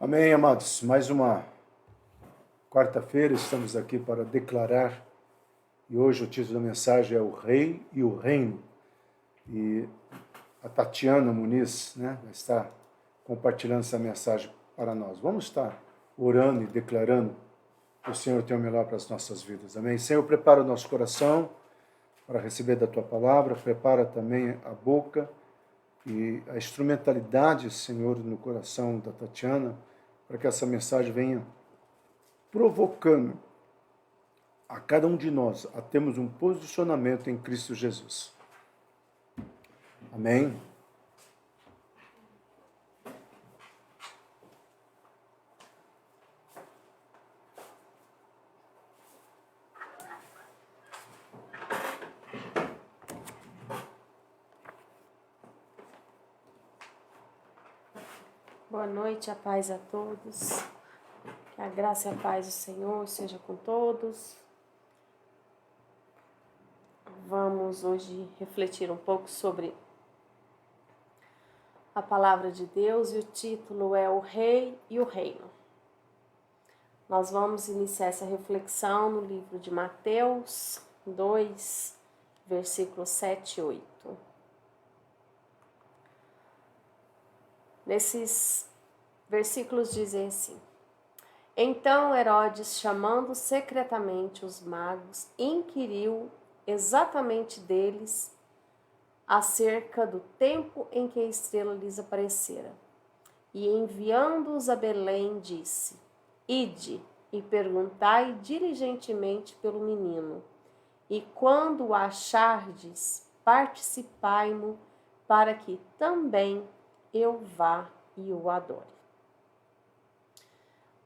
Amém, amados. Mais uma quarta-feira estamos aqui para declarar, e hoje o título da mensagem é O Rei e o Reino. E a Tatiana Muniz, vai estar compartilhando essa mensagem para nós. Vamos estar orando e declarando que o Senhor tem o melhor para as nossas vidas. Amém? Senhor, prepara o nosso coração para receber da Tua palavra, prepara também a boca e a instrumentalidade, Senhor, no coração da Tatiana, para que essa mensagem venha provocando a cada um de nós a termos um posicionamento em Cristo Jesus. Amém? Boa noite, a paz a todos. Que a graça e a paz do Senhor seja com todos. Vamos hoje refletir um pouco sobre a palavra de Deus e o título é O Rei e o Reino. Nós vamos iniciar essa reflexão no livro de Mateus 2, versículos 7 e 8. Nesses versículos dizem assim: Então Herodes, chamando secretamente os magos, inquiriu exatamente deles acerca do tempo em que a estrela lhes aparecera. E enviando-os a Belém, disse: Ide e perguntai diligentemente pelo menino, e quando o achardes, participai-mo, para que também eu vá e o adore.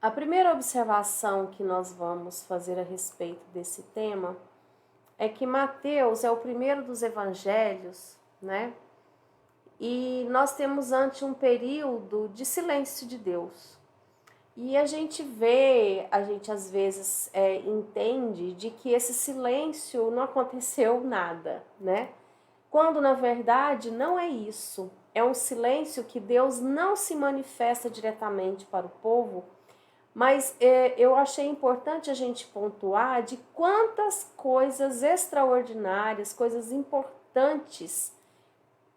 A primeira observação que nós vamos fazer a respeito desse tema é que Mateus é o primeiro dos evangelhos, E nós temos ante um período de silêncio de Deus. E a gente às vezes entende de que esse silêncio não aconteceu nada, Quando na verdade não é isso. É um silêncio que Deus não se manifesta diretamente para o povo, mas eu achei importante a gente pontuar de quantas coisas extraordinárias, coisas importantes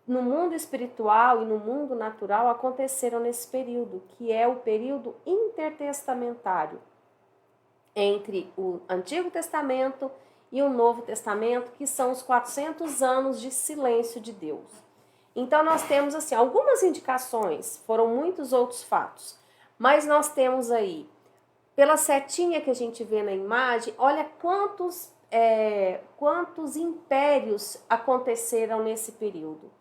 no mundo espiritual e no mundo natural aconteceram nesse período, que é o período intertestamentário, entre o Antigo Testamento e o Novo Testamento, que são os 400 anos de silêncio de Deus. Então nós temos assim algumas indicações, foram muitos outros fatos, mas nós temos aí, pela setinha que a gente vê na imagem, olha quantos impérios aconteceram nesse período.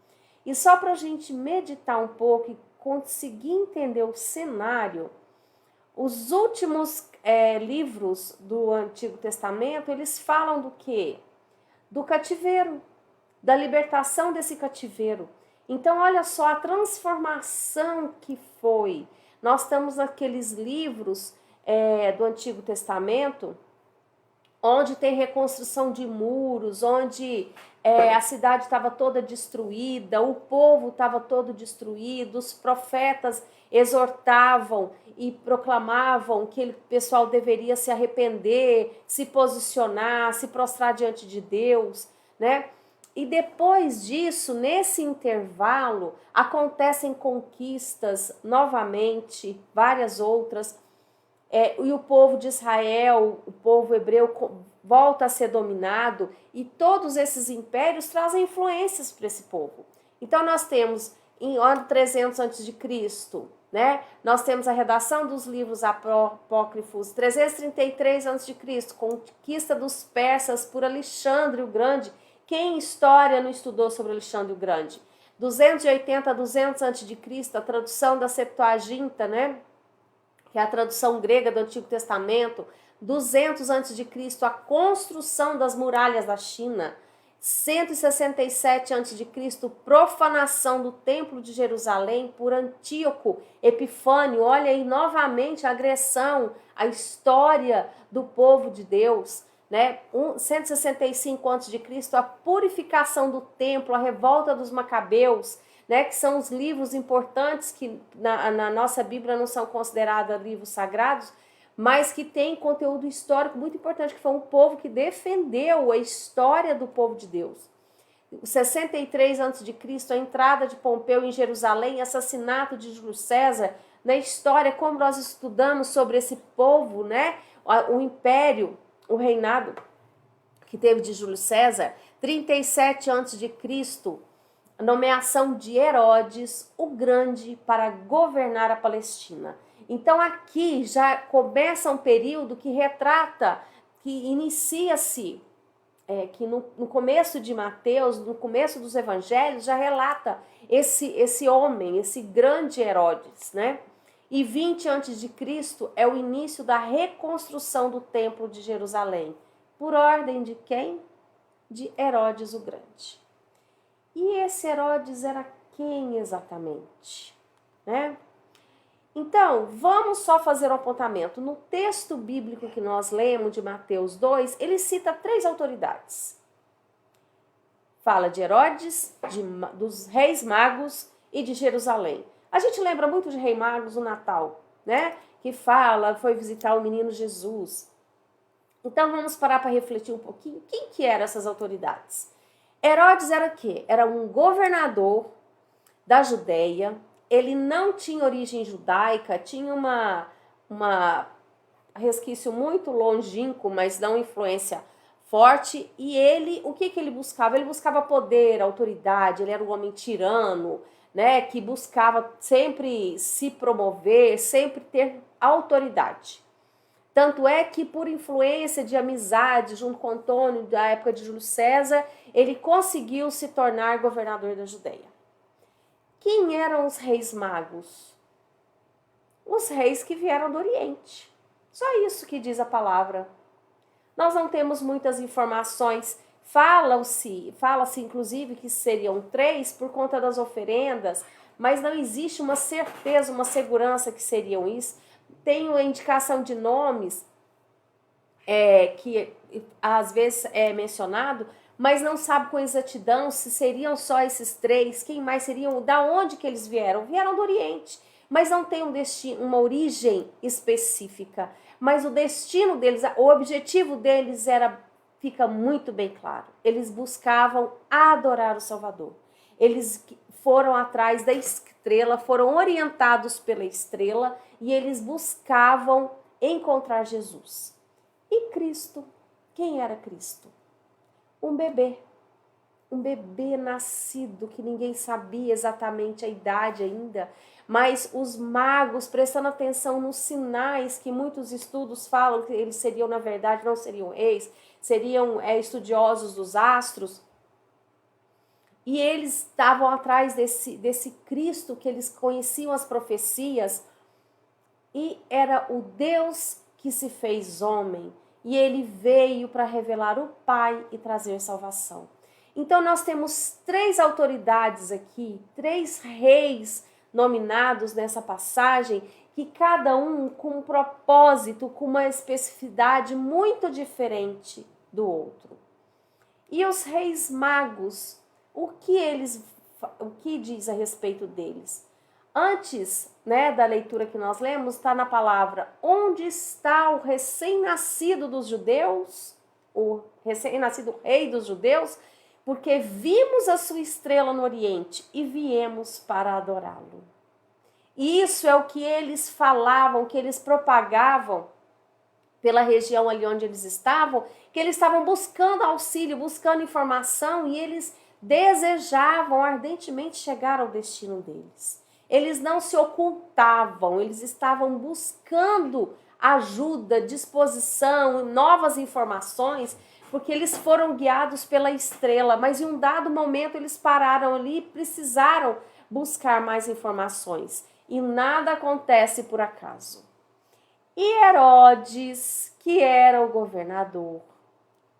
E só para a gente meditar um pouco e conseguir entender o cenário, os últimos livros do Antigo Testamento, eles falam do quê? Do cativeiro, da libertação desse cativeiro. Então, olha só a transformação que foi. Nós temos aqueles livros do Antigo Testamento, onde tem reconstrução de muros, onde a cidade estava toda destruída, o povo estava todo destruído, os profetas exortavam e proclamavam que o pessoal deveria se arrepender, se posicionar, se prostrar diante de Deus, E depois disso, nesse intervalo, acontecem conquistas novamente, várias outras, e o povo de Israel, o povo hebreu, volta a ser dominado, e todos esses impérios trazem influências para esse povo. Então nós temos, em ano 300 a.C., nós temos a redação dos livros apócrifos, 333 a.C., conquista dos persas por Alexandre o Grande. Quem em história não estudou sobre Alexandre o Grande? 280 a 200 a.C., a tradução da Septuaginta, que é a tradução grega do Antigo Testamento, 200 a.C., a construção das muralhas da China, 167 a.C., profanação do Templo de Jerusalém por Antíoco Epifânio. Olha aí novamente a agressão, a história do povo de Deus. 165 a.C., a purificação do templo, a revolta dos macabeus. né, que são os livros importantes que na nossa Bíblia não são considerados livros sagrados, mas que têm conteúdo histórico muito importante, que foi um povo que defendeu a história do povo de Deus. 63 a.C., a entrada de Pompeu em Jerusalém, assassinato de Júlio César, na história, como nós estudamos sobre esse povo, né, o império, o reinado que teve de Júlio César, 37 a.C., a nomeação de Herodes o Grande para governar a Palestina. Então aqui já começa um período que retrata, que inicia-se, que no começo de Mateus, no começo dos evangelhos, já relata esse homem, esse grande Herodes, né? E 20 a.C. é o início da reconstrução do templo de Jerusalém. Por ordem de quem? De Herodes o Grande. E esse Herodes era quem exatamente? Né? Então, vamos só fazer um apontamento. No texto bíblico que nós lemos de Mateus 2, ele cita 3 autoridades. Fala de Herodes, dos reis magos e de Jerusalém. A gente lembra muito de rei magos no Natal, né? Que foi visitar o menino Jesus. Então, vamos parar para refletir um pouquinho. Quem que eram essas autoridades? Herodes era o quê? Era um governador da Judéia. Ele não tinha origem judaica, tinha uma resquício muito longínquo, mas não influência forte. E ele, o que ele buscava? Ele buscava poder, autoridade, ele era um homem tirano, né, que buscava sempre se promover, sempre ter autoridade. Tanto é que, por influência de amizade junto com Antônio, da época de Júlio César, ele conseguiu se tornar governador da Judéia. Quem eram os reis magos? Os reis que vieram do Oriente. Só isso que diz a palavra. Nós não temos muitas informações. Fala-se inclusive que seriam 3 por conta das oferendas, mas não existe uma certeza, uma segurança que seriam isso. Tem a indicação de nomes que às vezes é mencionado, mas não sabe com exatidão se seriam só esses 3, quem mais seriam, da onde que eles vieram? Vieram do Oriente, mas não tem um destino, uma origem específica. Mas o destino deles, o objetivo deles fica muito bem claro. Eles buscavam adorar o Salvador. Eles foram atrás da estrela, foram orientados pela estrela e eles buscavam encontrar Jesus. E Cristo? Quem era Cristo? Um bebê nascido que ninguém sabia exatamente a idade ainda, mas os magos, prestando atenção nos sinais que muitos estudos falam que eles seriam, na verdade, não seriam reis, seriam estudiosos dos astros, e eles estavam atrás desse Cristo que eles conheciam as profecias, e era o Deus que se fez homem, e ele veio para revelar o Pai e trazer salvação. Então nós temos 3 autoridades aqui, 3 reis nominados nessa passagem, que cada um com um propósito, com uma especificidade muito diferente do outro. E os reis magos, o que diz a respeito deles? Antes, né, da leitura que nós lemos, está na palavra: onde está o recém-nascido dos judeus? O recém-nascido rei dos judeus? Porque vimos a sua estrela no Oriente e viemos para adorá-lo. E isso é o que eles falavam, que eles propagavam pela região ali onde eles estavam, que eles estavam buscando auxílio, buscando informação, e eles desejavam ardentemente chegar ao destino deles. Eles não se ocultavam, eles estavam buscando ajuda, disposição, novas informações, porque eles foram guiados pela estrela, mas em um dado momento eles pararam ali e precisaram buscar mais informações. E nada acontece por acaso. E Herodes, que era o governador,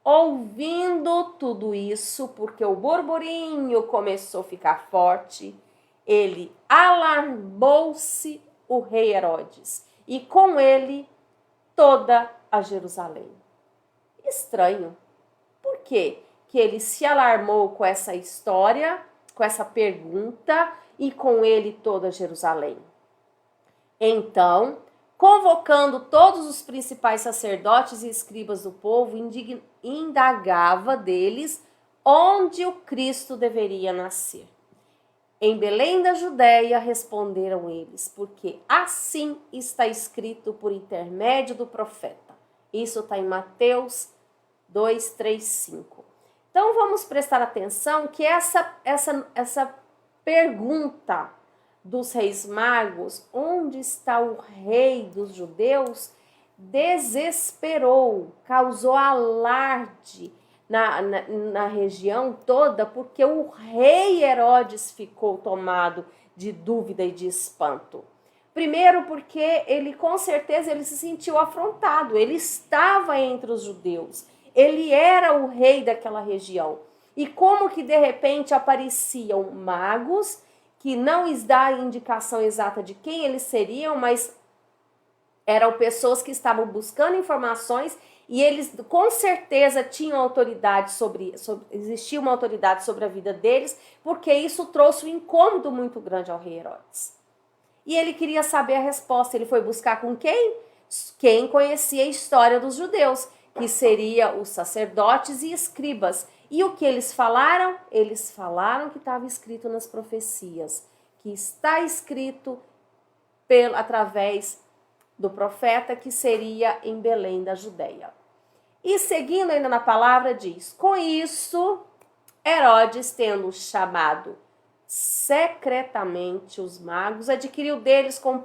ouvindo tudo isso, porque o burburinho começou a ficar forte, ele alarmou-se, o rei Herodes, e com ele toda a Jerusalém. Estranho. Por quê? Que ele se alarmou com essa história, com essa pergunta e com ele toda Jerusalém. Então, convocando todos os principais sacerdotes e escribas do povo, indagava deles onde o Cristo deveria nascer. Em Belém da Judéia, responderam eles, porque assim está escrito por intermédio do profeta. Isso está em Mateus 2, 3, 5. Então vamos prestar atenção que essa pergunta dos reis magos, onde está o rei dos judeus, desesperou, causou alarde na região toda, porque o rei Herodes ficou tomado de dúvida e de espanto. Primeiro porque ele, com certeza, ele se sentiu afrontado, ele estava entre os judeus, ele era o rei daquela região. E como que de repente apareciam magos, que não dá indicação exata de quem eles seriam, mas eram pessoas que estavam buscando informações e eles com certeza tinham autoridade existia uma autoridade sobre a vida deles, porque isso trouxe um incômodo muito grande ao rei Herodes. E ele queria saber a resposta, ele foi buscar com quem? Quem conhecia a história dos judeus, que seria os sacerdotes e escribas. E o que eles falaram? Eles falaram que estava escrito nas profecias, que está escrito através do profeta, que seria em Belém da Judéia. E seguindo ainda na palavra diz, com isso, Herodes, tendo chamado secretamente os magos, inquiriu deles com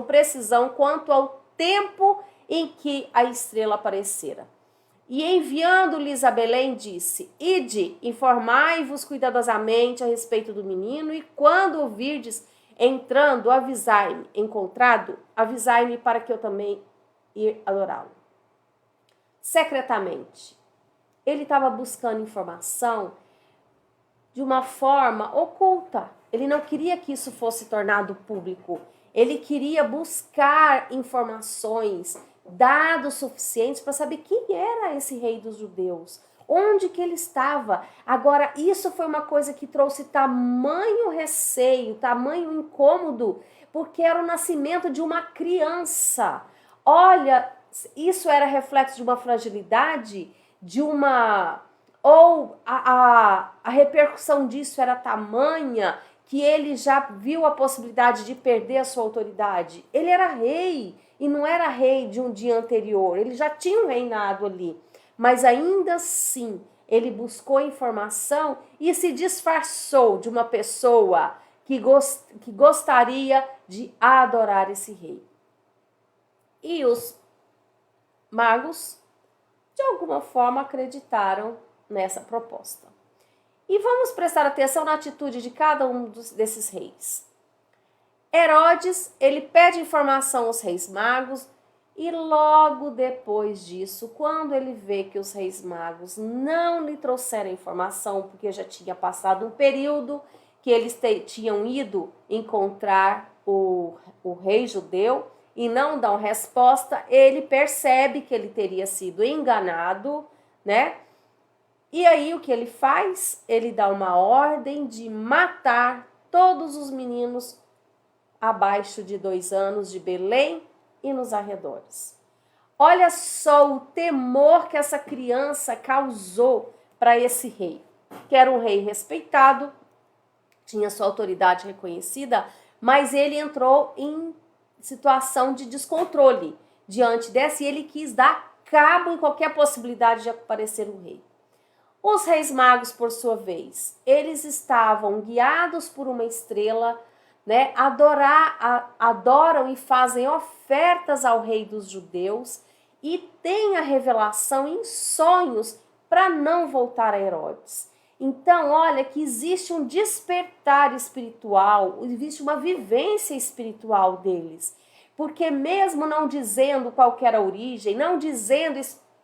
precisão quanto ao tempo em que a estrela aparecera. E enviando-lhes a Belém, disse, ide, informai-vos cuidadosamente a respeito do menino, e quando o virdes entrando, avisai-me para que eu também ir adorá-lo. Secretamente. Ele estava buscando informação de uma forma oculta. Ele não queria que isso fosse tornado público. Ele queria buscar informações, dados suficientes para saber quem era esse rei dos judeus, onde que ele estava. Agora, isso foi uma coisa que trouxe tamanho receio, tamanho incômodo, porque era o nascimento de uma criança. Olha, isso era reflexo de uma fragilidade, ou a repercussão disso era tamanha que ele já viu a possibilidade de perder a sua autoridade. Ele era rei, e não era rei de um dia anterior, ele já tinha um reinado ali. Mas ainda assim, ele buscou informação e se disfarçou de uma pessoa que gostaria de adorar esse rei. E os magos, de alguma forma, acreditaram nessa proposta. E vamos prestar atenção na atitude de cada um desses reis. Herodes, ele pede informação aos reis magos e logo depois disso, quando ele vê que os reis magos não lhe trouxeram informação, porque já tinha passado um período que eles tinham ido encontrar o rei judeu e não dão resposta, ele percebe que ele teria sido enganado, né? E aí o que ele faz? Ele dá uma ordem de matar todos os meninos abaixo de 2 anos de Belém e nos arredores. Olha só o temor que essa criança causou para esse rei, que era um rei respeitado, tinha sua autoridade reconhecida, mas ele entrou em situação de descontrole diante dessa e ele quis dar cabo em qualquer possibilidade de aparecer um rei. Os reis magos, por sua vez, eles estavam guiados por uma estrela, né? Adoram e fazem ofertas ao rei dos judeus e têm a revelação em sonhos para não voltar a Herodes. Então, olha que existe um despertar espiritual, existe uma vivência espiritual deles. Porque mesmo não dizendo qual que era a origem, não dizendo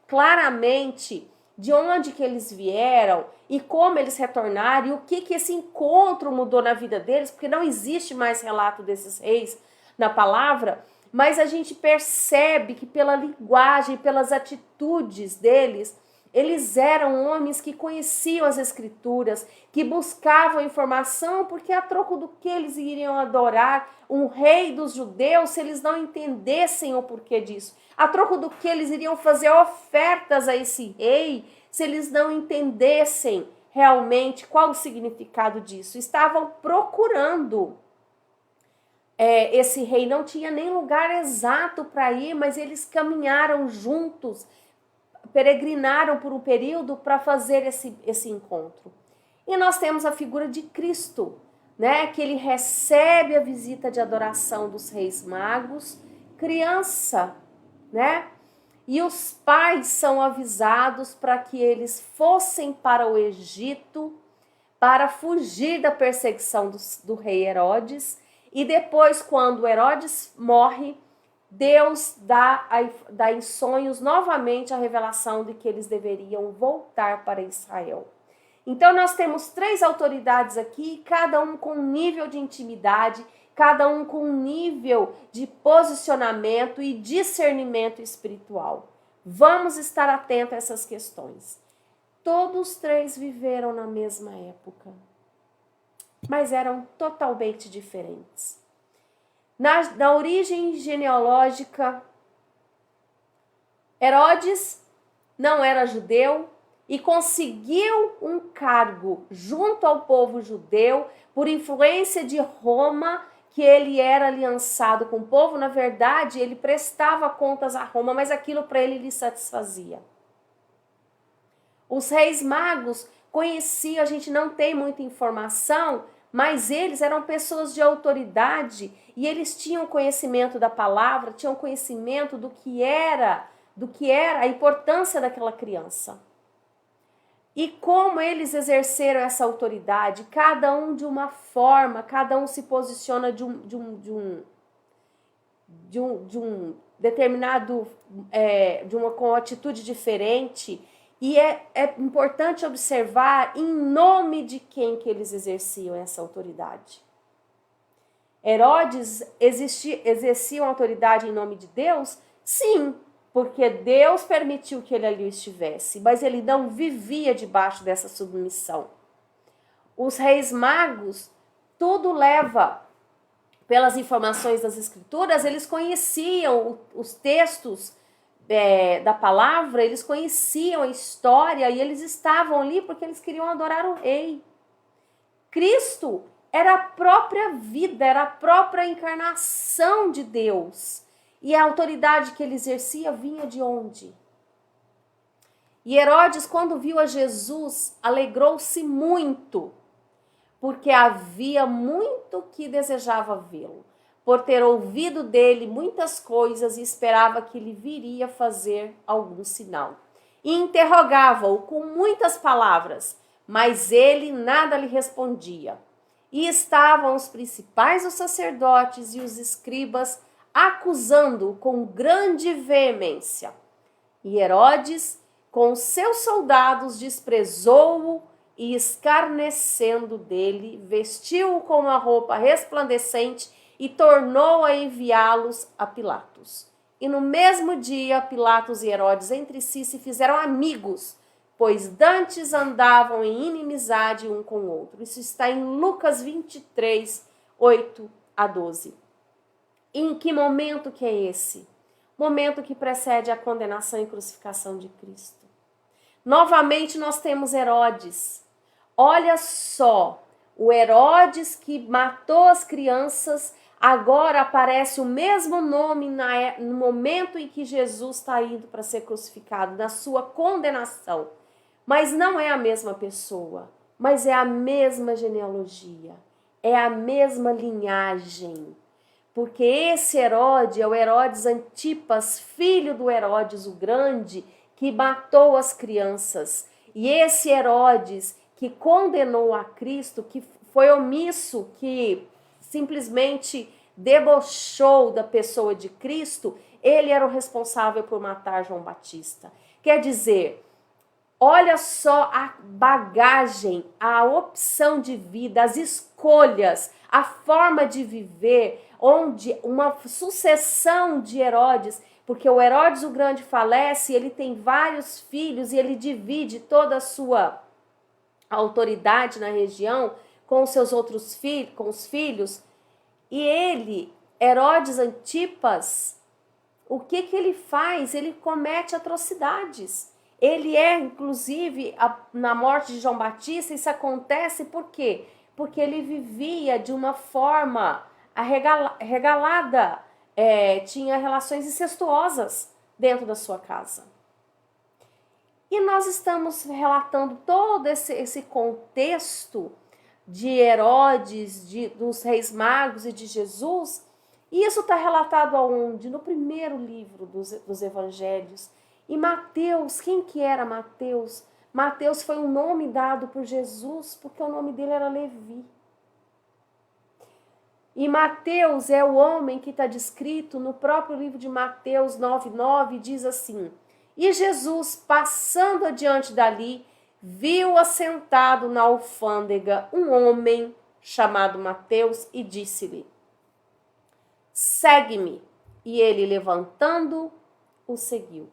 claramente de onde que eles vieram e como eles retornaram e o que esse encontro mudou na vida deles, porque não existe mais relato desses reis na palavra, mas a gente percebe que pela linguagem, pelas atitudes deles, Eles eram homens que conheciam as Escrituras, que buscavam informação, porque a troco do que eles iriam adorar um rei dos judeus se eles não entendessem o porquê disso? A troco do que eles iriam fazer ofertas a esse rei se eles não entendessem realmente qual o significado disso? Estavam procurando. Esse rei não tinha nem lugar exato para ir, mas eles caminharam juntos, peregrinaram por um período para fazer esse encontro. E nós temos a figura de Cristo, né? Que ele recebe a visita de adoração dos reis magos, criança, né? E os pais são avisados para que eles fossem para o Egito para fugir da perseguição do rei Herodes. E depois, quando Herodes morre, Deus dá em sonhos novamente a revelação de que eles deveriam voltar para Israel. Então, nós temos 3 autoridades aqui, cada um com um nível de intimidade, cada um com um nível de posicionamento e discernimento espiritual. Vamos estar atentos a essas questões. Todos 3 viveram na mesma época, mas eram totalmente diferentes. Na origem genealógica, Herodes não era judeu e conseguiu um cargo junto ao povo judeu por influência de Roma, que ele era aliançado com o povo. Na verdade, ele prestava contas a Roma, mas aquilo para ele lhe satisfazia. Os reis magos conheciam, a gente não tem muita informação, mas eles eram pessoas de autoridade e eles tinham conhecimento da palavra, tinham conhecimento do que era a importância daquela criança. E como eles exerceram essa autoridade, cada um de uma forma, cada um se posiciona de um determinado, com uma atitude diferente. E é importante observar em nome de quem que eles exerciam essa autoridade. Herodes exercia uma autoridade em nome de Deus? Sim, porque Deus permitiu que ele ali estivesse, mas ele não vivia debaixo dessa submissão. Os reis magos, tudo leva pelas informações das Escrituras, eles conheciam os textos da palavra, eles conheciam a história e eles estavam ali porque eles queriam adorar o rei. Cristo era a própria vida, era a própria encarnação de Deus. E a autoridade que ele exercia vinha de onde? E Herodes, quando viu a Jesus, alegrou-se muito, porque havia muito que desejava vê-lo, por ter ouvido dele muitas coisas e esperava que ele viria fazer algum sinal. E interrogava-o com muitas palavras, mas ele nada lhe respondia. E estavam os principais dos sacerdotes e os escribas acusando-o com grande veemência. E Herodes, com seus soldados, desprezou-o e, escarnecendo dele, vestiu-o com uma roupa resplandecente e tornou a enviá-los a Pilatos. E no mesmo dia, Pilatos e Herodes entre si se fizeram amigos, pois dantes andavam em inimizade um com o outro. Isso está em Lucas 23, 8 a 12. E em que momento que é esse? Momento que precede a condenação e crucificação de Cristo. Novamente nós temos Herodes. Olha só, o Herodes que matou as crianças, agora aparece o mesmo nome no momento em que Jesus está indo para ser crucificado, na sua condenação. Mas não é a mesma pessoa, mas é a mesma genealogia, é a mesma linhagem. Porque esse Herodes é o Herodes Antipas, filho do Herodes o Grande, que matou as crianças. E esse Herodes que condenou a Cristo, que foi omisso, que simplesmente debochou da pessoa de Cristo, ele era o responsável por matar João Batista. Quer dizer, olha só a bagagem, a opção de vida, as escolhas, a forma de viver, onde uma sucessão de Herodes porque o Herodes o Grande falece, ele tem vários filhos e ele divide toda a sua autoridade na região com os seus outros filhos, com os filhos, e ele, Herodes Antipas, o que ele faz? Ele comete atrocidades. Ele inclusive, na morte de João Batista, isso acontece por quê? Porque ele vivia de uma forma regalada, tinha relações incestuosas dentro da sua casa. E nós estamos relatando todo esse contexto de Herodes, dos reis magos e de Jesus, e isso está relatado aonde? No primeiro livro dos evangelhos. E Mateus, quem que era Mateus? Mateus foi um nome dado por Jesus, porque o nome dele era Levi. E Mateus é o homem que está descrito no próprio livro de Mateus 9:9, diz assim: e Jesus, passando adiante dali, viu assentado na alfândega um homem chamado Mateus e disse-lhe: segue-me. E ele, levantando, o seguiu.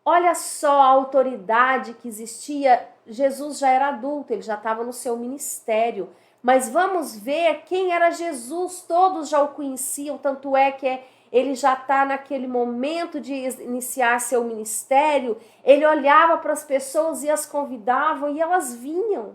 Olha só a autoridade que existia. Jesus já era adulto, ele já estava no seu ministério. Mas vamos ver quem era Jesus, todos já o conheciam, tanto é que ele já está naquele momento de iniciar seu ministério, ele olhava para as pessoas e as convidava e elas vinham.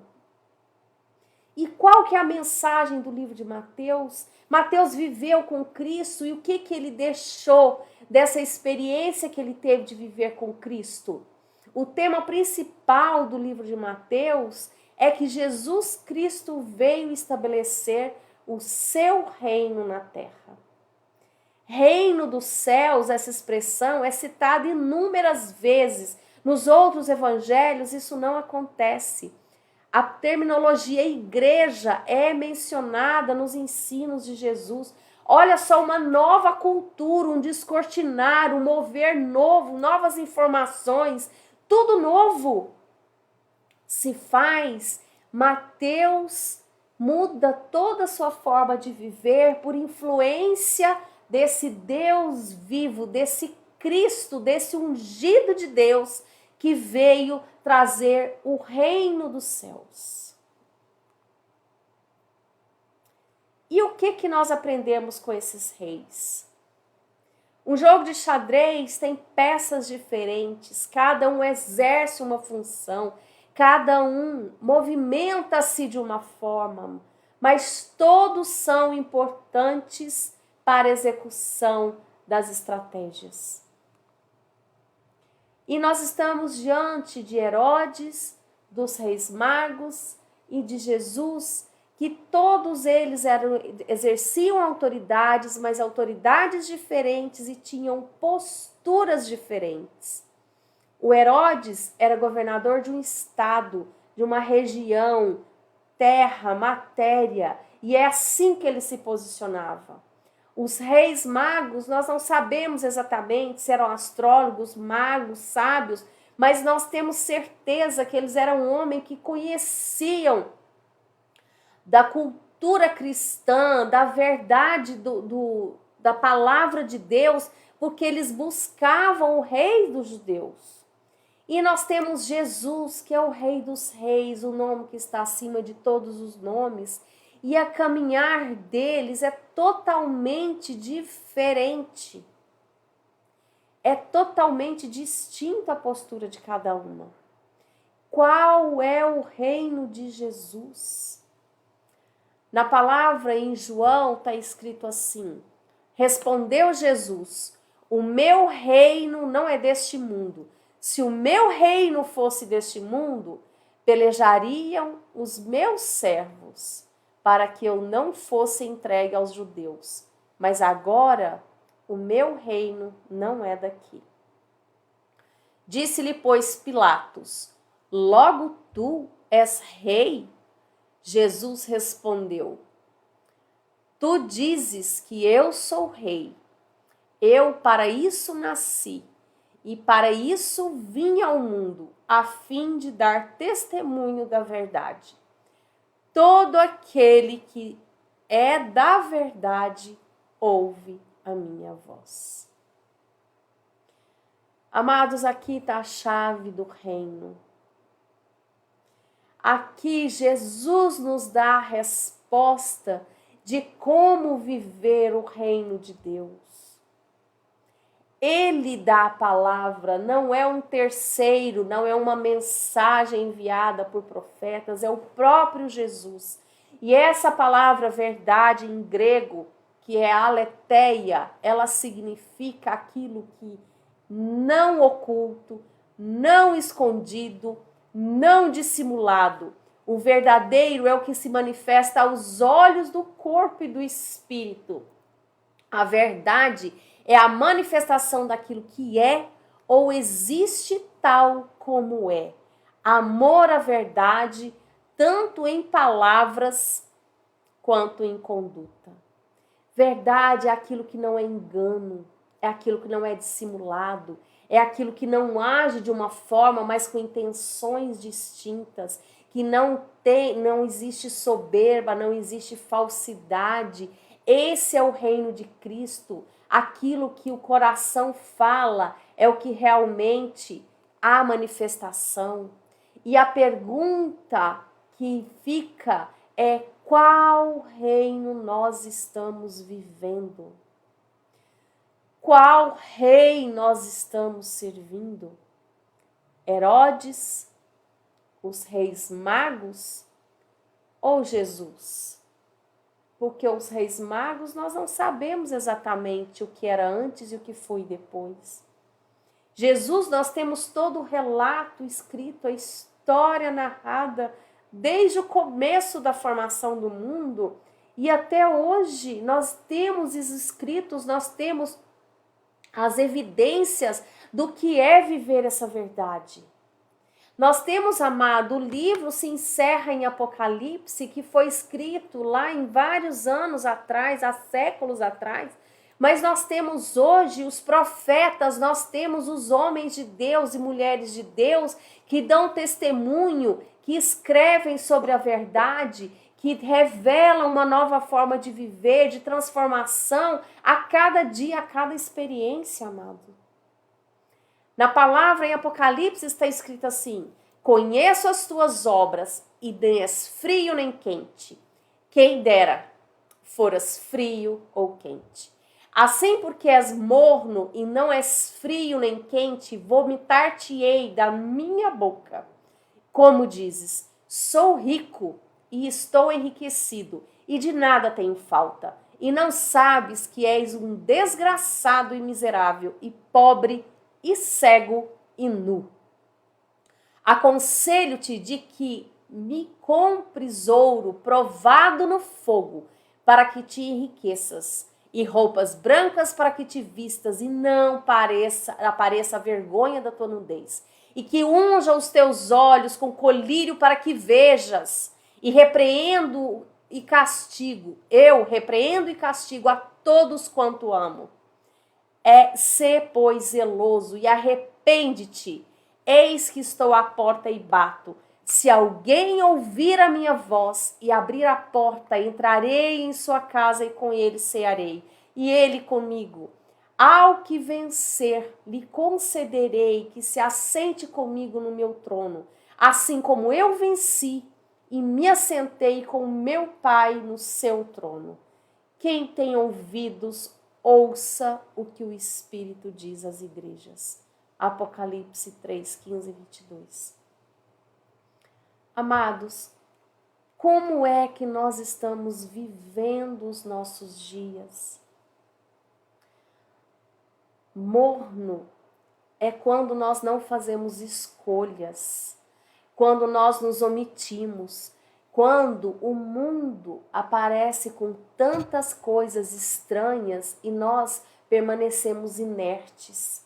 E qual que é a mensagem do livro de Mateus? Mateus viveu com Cristo e o que ele deixou dessa experiência que ele teve de viver com Cristo? O tema principal do livro de Mateus é que Jesus Cristo veio estabelecer o seu reino na terra. Reino dos céus, essa expressão é citada inúmeras vezes. Nos outros evangelhos isso não acontece. A terminologia igreja é mencionada nos ensinos de Jesus. Olha só, uma nova cultura, um descortinar, um mover novo, novas informações, tudo novo se faz. Mateus muda toda a sua forma de viver por influência desse Deus vivo, desse Cristo, desse ungido de Deus que veio trazer o reino dos céus. E o que nós aprendemos com esses reis? Um jogo de xadrez tem peças diferentes, cada um exerce uma função, cada um movimenta-se de uma forma, mas todos são importantes para a execução das estratégias. E nós estamos diante de Herodes, dos reis magos e de Jesus, que todos eles exerciam autoridades, mas autoridades diferentes e tinham posturas diferentes. O Herodes era governador de um estado, de uma região, terra, matéria, e é assim que ele se posicionava. Os reis magos, nós não sabemos exatamente se eram astrólogos, magos, sábios, mas nós temos certeza que eles eram homens que conheciam da cultura cristã, da verdade da palavra de Deus, porque eles buscavam o rei dos judeus. E nós temos Jesus, que é o rei dos reis, o nome que está acima de todos os nomes, e a caminhar deles é totalmente diferente. É totalmente distinta a postura de cada uma. Qual é o reino de Jesus? Na palavra em João está escrito assim: respondeu Jesus, o meu reino não é deste mundo. Se o meu reino fosse deste mundo, pelejariam os meus servos, para que eu não fosse entregue aos judeus. Mas agora o meu reino não é daqui. Disse-lhe, pois, Pilatos: logo tu és rei? Jesus respondeu: tu dizes que eu sou rei. Eu para isso nasci e para isso vim ao mundo, a fim de dar testemunho da verdade. Todo aquele que é da verdade ouve a minha voz. Amados, aqui está a chave do reino. Aqui Jesus nos dá a resposta de como viver o reino de Deus. Ele dá a palavra, não é um terceiro, não é uma mensagem enviada por profetas, é o próprio Jesus. E essa palavra verdade em grego, que é aletheia, ela significa aquilo que não oculto, não escondido, não dissimulado. O verdadeiro é o que se manifesta aos olhos do corpo e do espírito. A verdade é a manifestação daquilo que é ou existe tal como é. Amor à verdade, tanto em palavras quanto em conduta. Verdade é aquilo que não é engano, é aquilo que não é dissimulado, é aquilo que não age de uma forma, mas com intenções distintas, que não existe soberba, não existe falsidade. Esse é o reino de Cristo. Aquilo que o coração fala é o que realmente há manifestação. E a pergunta que fica é: qual reino nós estamos vivendo? Qual rei nós estamos servindo? Herodes, os reis magos ou Jesus? Porque os reis magos nós não sabemos exatamente o que era antes e o que foi depois. Jesus, nós temos todo o relato escrito, a história narrada desde o começo da formação do mundo e até hoje nós temos os escritos, nós temos as evidências do que é viver essa verdade. Nós temos, amado, o livro se encerra em Apocalipse, que foi escrito lá em vários anos atrás, há séculos atrás, mas nós temos hoje os profetas, nós temos os homens de Deus e mulheres de Deus que dão testemunho, que escrevem sobre a verdade, que revelam uma nova forma de viver, de transformação a cada dia, a cada experiência, amado. Na palavra em Apocalipse está escrito assim: conheço as tuas obras e nem és frio nem quente. Quem dera foras frio ou quente. Assim, porque és morno e não és frio nem quente, vomitar-te-ei da minha boca. Como dizes, sou rico e estou enriquecido, e de nada tenho falta. E não sabes que és um desgraçado e miserável, e pobre, e cego, e nu. Aconselho-te de que me compres ouro provado no fogo, para que te enriqueças, e roupas brancas para que te vistas, e não apareça a vergonha da tua nudez. E que unja os teus olhos com colírio para que vejas, e repreendo e castigo, eu repreendo e castigo a todos quanto amo. Sê, pois, zeloso e arrepende-te. Eis que estou à porta e bato. Se alguém ouvir a minha voz e abrir a porta, entrarei em sua casa e com ele cearei, e ele comigo. Ao que vencer, lhe concederei que se assente comigo no meu trono, assim como eu venci e me assentei com meu Pai no seu trono. Quem tem ouvidos, ouça o que o Espírito diz às igrejas. Apocalipse 3, 15 e 22. Amados, como é que nós estamos vivendo os nossos dias? Morno é quando nós não fazemos escolhas, quando nós nos omitimos, quando o mundo aparece com tantas coisas estranhas e nós permanecemos inertes.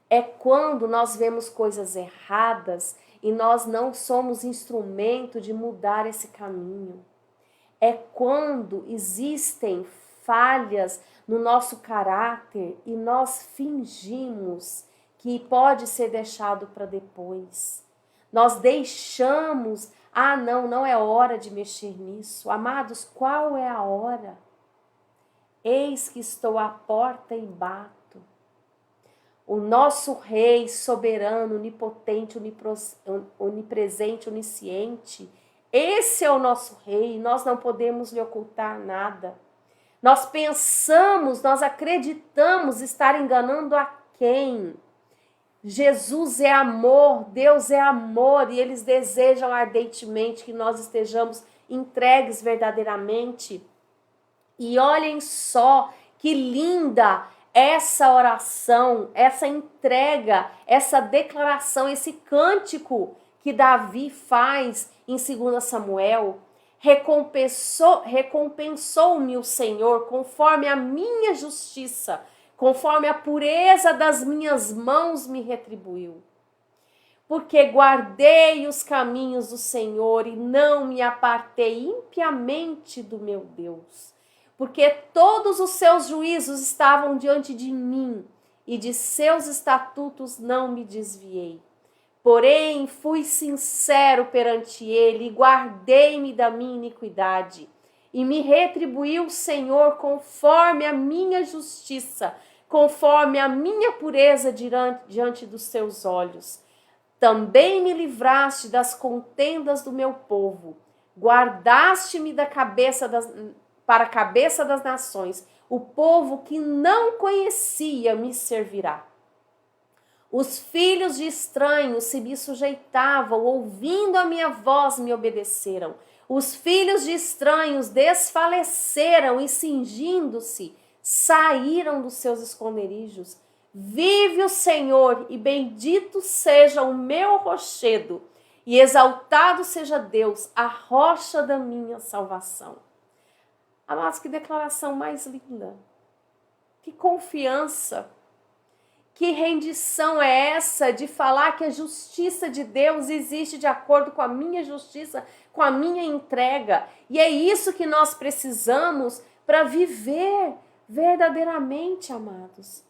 É quando nós vemos coisas erradas e nós não somos instrumento de mudar esse caminho. É quando existem falhas no nosso caráter e nós fingimos que pode ser deixado para depois. Nós deixamos, não é hora de mexer nisso. Amados, qual é a hora? Eis que estou à porta e bato. O nosso Rei soberano, onipotente, onipresente, onisciente. Esse é o nosso Rei, nós não podemos lhe ocultar nada. Nós pensamos, nós acreditamos estar enganando a quem? Jesus é amor, Deus é amor e eles desejam ardentemente que nós estejamos entregues verdadeiramente. E olhem só que linda essa oração, essa entrega, essa declaração, esse cântico que Davi faz em 2 Samuel. Recompensou-me o Senhor conforme a minha justiça, conforme a pureza das minhas mãos me retribuiu. Porque guardei os caminhos do Senhor e não me apartei impiamente do meu Deus. Porque todos os seus juízos estavam diante de mim e de seus estatutos não me desviei. Porém, fui sincero perante ele e guardei-me da minha iniquidade. E me retribuiu o Senhor conforme a minha justiça, conforme a minha pureza diante dos seus olhos. Também me livraste das contendas do meu povo. Guardaste-me para a cabeça das nações. O povo que não conhecia me servirá. Os filhos de estranhos se me sujeitavam, ouvindo a minha voz me obedeceram. Os filhos de estranhos desfaleceram e, cingindo-se, saíram dos seus esconderijos. Vive o Senhor e bendito seja o meu rochedo, e exaltado seja Deus, a rocha da minha salvação. Amados, que declaração mais linda, que confiança. Que rendição é essa de falar que a justiça de Deus existe de acordo com a minha justiça, com a minha entrega? E é isso que nós precisamos para viver verdadeiramente, amados.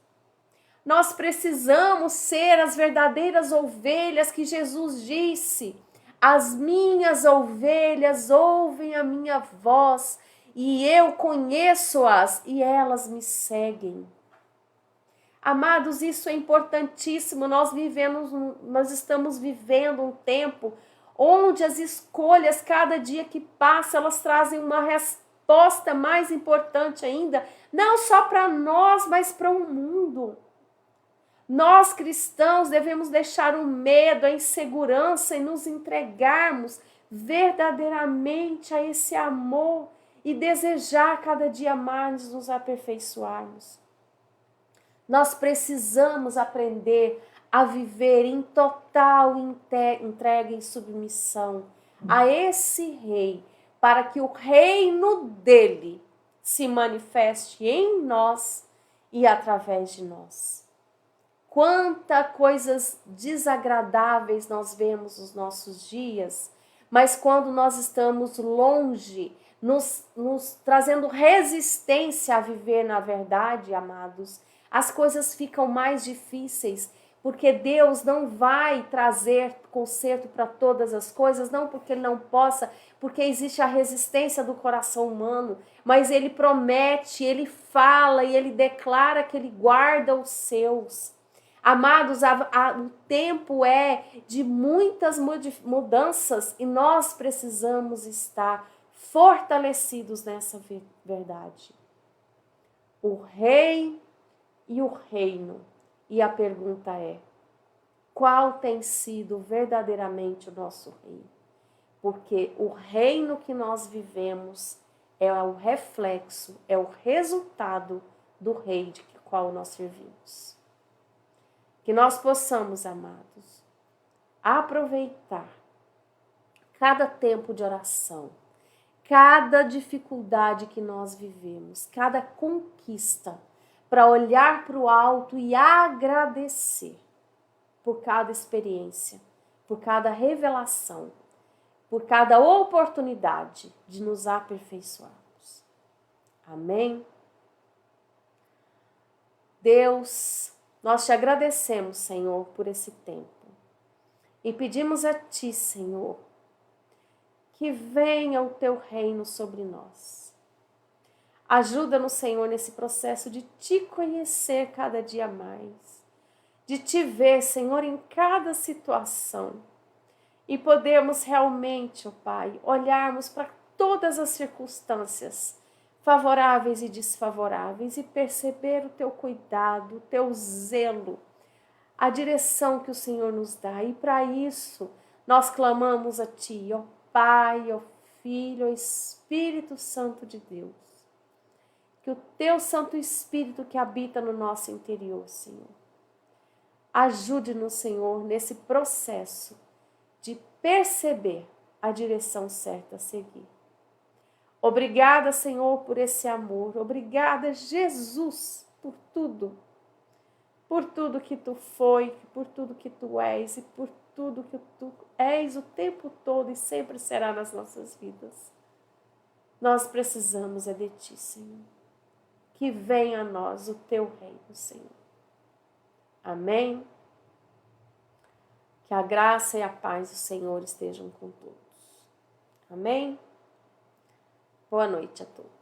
Nós precisamos ser as verdadeiras ovelhas que Jesus disse. As minhas ovelhas ouvem a minha voz e eu conheço-as e elas me seguem. Amados, isso é importantíssimo. Nós estamos vivendo um tempo onde as escolhas, cada dia que passa, elas trazem uma resposta mais importante ainda, não só para nós, mas para o mundo. Nós, cristãos, devemos deixar o medo, a insegurança e nos entregarmos verdadeiramente a esse amor e desejar cada dia mais nos aperfeiçoarmos. Nós precisamos aprender a viver em total entrega e submissão a esse Rei, para que o reino dele se manifeste em nós e através de nós. Quantas coisas desagradáveis nós vemos nos nossos dias, mas quando nós estamos longe, nos trazendo resistência a viver na verdade, amados, as coisas ficam mais difíceis, porque Deus não vai trazer conserto para todas as coisas, não porque Ele não possa, porque existe a resistência do coração humano, mas Ele promete, Ele fala e Ele declara que Ele guarda os seus. Amados, o tempo é de muitas mudanças e nós precisamos estar fortalecidos nessa verdade. O Rei e o reino. E a pergunta é: qual tem sido verdadeiramente o nosso rei? Porque o reino que nós vivemos é o reflexo, é o resultado do rei de qual nós servimos. Que nós possamos, amados, aproveitar cada tempo de oração, cada dificuldade que nós vivemos, cada conquista, para olhar para o alto e agradecer por cada experiência, por cada revelação, por cada oportunidade de nos aperfeiçoarmos. Amém? Deus, nós te agradecemos, Senhor, por esse tempo. E pedimos a Ti, Senhor, que venha o Teu reino sobre nós. Ajuda-nos, Senhor, nesse processo de Te conhecer cada dia mais. de te ver, Senhor, em cada situação. E podemos realmente, ó Pai, olharmos para todas as circunstâncias, favoráveis e desfavoráveis, e perceber o teu cuidado, o teu zelo, a direção que o Senhor nos dá. E para isso, nós clamamos a Ti, ó Pai, ó Filho, ó Espírito Santo de Deus. Que o Teu Santo Espírito que habita no nosso interior, Senhor, ajude-nos, Senhor, nesse processo de perceber a direção certa a seguir. Obrigada, Senhor, por esse amor. Obrigada, Jesus, por tudo que Tu foi, por tudo que Tu és e por tudo que Tu és o tempo todo e sempre será nas nossas vidas. Nós precisamos de Ti, Senhor. Que venha a nós o Teu reino, Senhor. Amém? Que a graça e a paz do Senhor estejam com todos. Amém? Boa noite a todos.